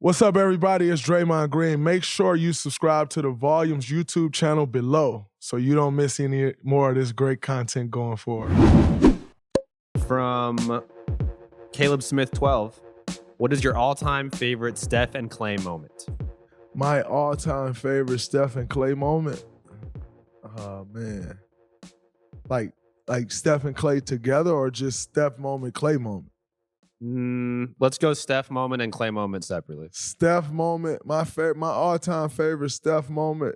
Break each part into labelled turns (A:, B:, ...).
A: What's up, everybody? It's Draymond Green. Make sure you subscribe to the Volumes YouTube channel below so you don't miss any more of this great content going forward.
B: From Caleb Smith 12, what is your all-time favorite Steph and Klay moment?
A: My all-time favorite Steph and Klay moment? Oh, man. Like Steph and Klay together or just Steph moment, Klay moment?
B: Let's go Steph moment and Klay moment separately.
A: Steph moment, my all-time favorite Steph moment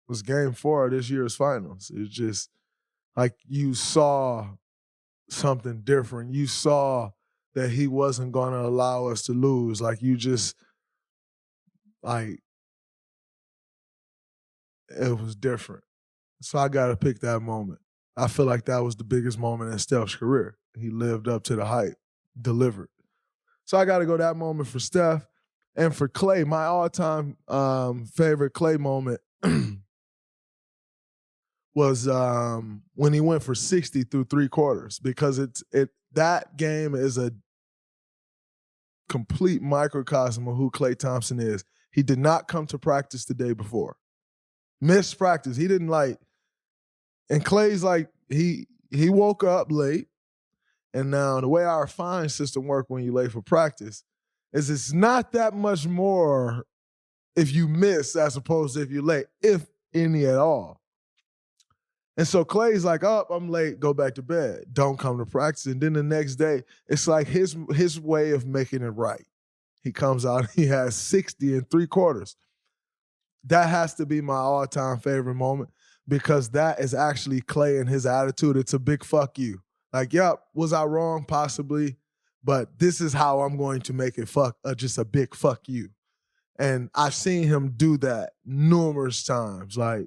A: was Game 4 of this year's finals. It's just like you saw something different. You saw that he wasn't going to allow us to lose. Like you just, like, it was different. So I got to pick that moment. I feel like that was the biggest moment in Steph's career. He lived up to the hype, delivered. So I got to go that moment for Steph. And for Klay, my all-time favorite Klay moment was when he went for 60 through three quarters, because that game is a complete microcosm of who Klay Thompson is. He did not come to practice the day before. Missed practice. He didn't and Klay's he woke up late. And now the way our fine system works when you late for practice is it's not that much more if you miss as opposed to if you're late, if any at all. And so Klay's like, oh, I'm late, go back to bed. Don't come to practice. And then the next day, it's like his way of making it right. He comes out, he has 60 in three quarters. That has to be my all-time favorite moment because that is actually Klay and his attitude. It's a big fuck you. Like, yep, was I wrong? Possibly. But this is how I'm going to make it just a big fuck you. And I've seen him do that numerous times. Like,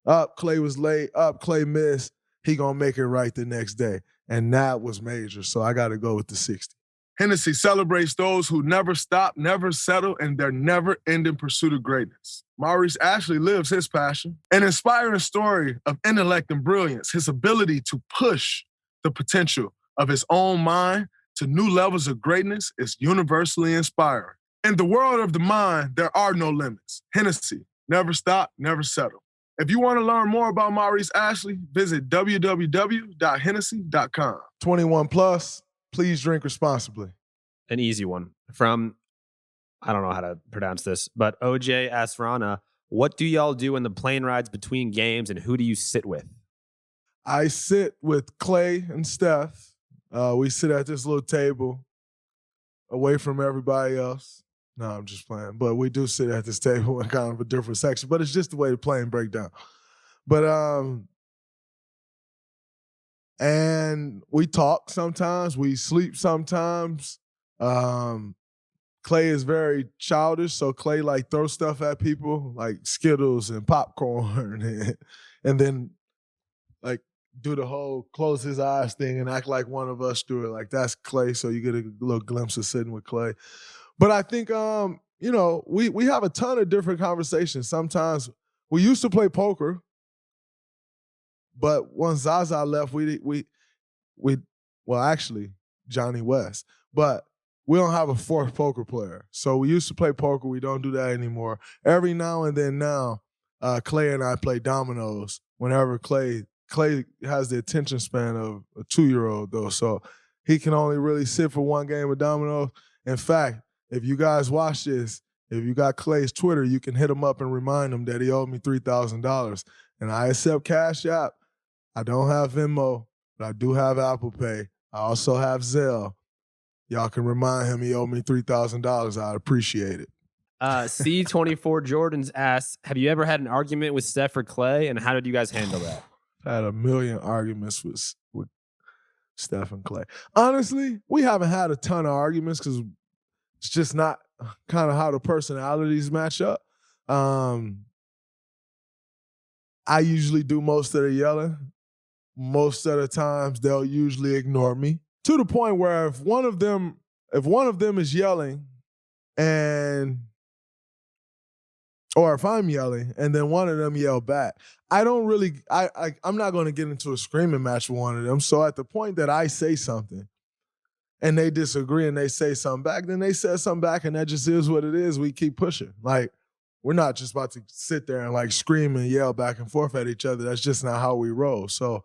A: Klay was late, Klay missed. He going to make it right the next day. And that was major. So I got to go with the 60. Hennessy celebrates those who never stop, never settle, and their never-ending pursuit of greatness. Maurice Ashley lives his passion. An inspiring story of intellect and brilliance, his ability to push the potential of his own mind to new levels of greatness is universally inspiring. In the world of the mind, there are no limits. Hennessy, never stop, never settle. If you want to learn more about Maurice Ashley, visit www.hennessy.com. 21 plus, please drink responsibly.
B: An easy one from, I don't know how to pronounce this, but OJ Asrana, what do y'all do in the plane rides between games and who do you sit with?
A: I sit with Klay and Steph. We sit at this little table away from everybody else. No, I'm just playing. But we do sit at this table in kind of a different section. But it's just the way the plane break down. But and we talk sometimes. We sleep sometimes. Klay is very childish, so Klay throws stuff at people like Skittles and popcorn, and then do the whole close his eyes thing and act like one of us do it. Like that's Klay, so you get a little glimpse of sitting with Klay. But I think, we have a ton of different conversations. Sometimes we used to play poker, but once Zaza left, actually Johnny West, but we don't have a fourth poker player. So we used to play poker. We don't do that anymore. Every now and then now, Klay and I play dominoes whenever Klay has the attention span of a 2-year-old, though, so he can only really sit for one game of dominoes. In fact, if you guys watch this, if you got Klay's Twitter, you can hit him up and remind him that he owed me $3,000. And I accept Cash App. I don't have Venmo, but I do have Apple Pay. I also have Zelle. Y'all can remind him he owed me $3,000. I'd appreciate it.
B: C24 Jordans asks, have you ever had an argument with Steph or Klay, and how did you guys handle that?
A: I had a million arguments with Steph and Klay. Honestly, we haven't had a ton of arguments because it's just not kind of how the personalities match up. I usually do most of the yelling. Most of the times, they'll usually ignore me to the point where if one of them is yelling or if I'm yelling and then one of them yell back, I'm not going to get into a screaming match with one of them. So at the point that I say something, and they disagree and they say something back, then they said something back, and that just is what it is. We keep pushing. Like, we're not just about to sit there and like scream and yell back and forth at each other. That's just not how we roll. So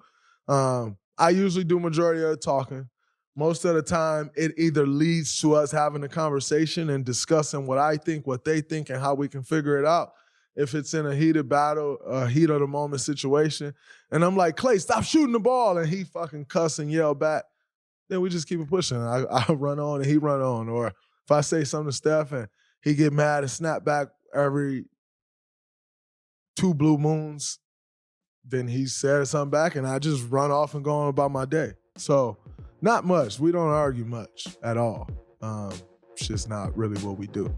A: I usually do majority of the talking. Most of the time, it either leads to us having a conversation and discussing what I think, what they think, and how we can figure it out. If it's in a heated battle, a heat of the moment situation, and I'm like, Klay, stop shooting the ball, and he fucking cuss and yell back, then we just keep it pushing. I run on and he run on. Or if I say something to Steph and he get mad and snap back every 2 blue moons, then he said something back and I just run off and go on about my day. So not much. We don't argue much at all. It's just not really what we do.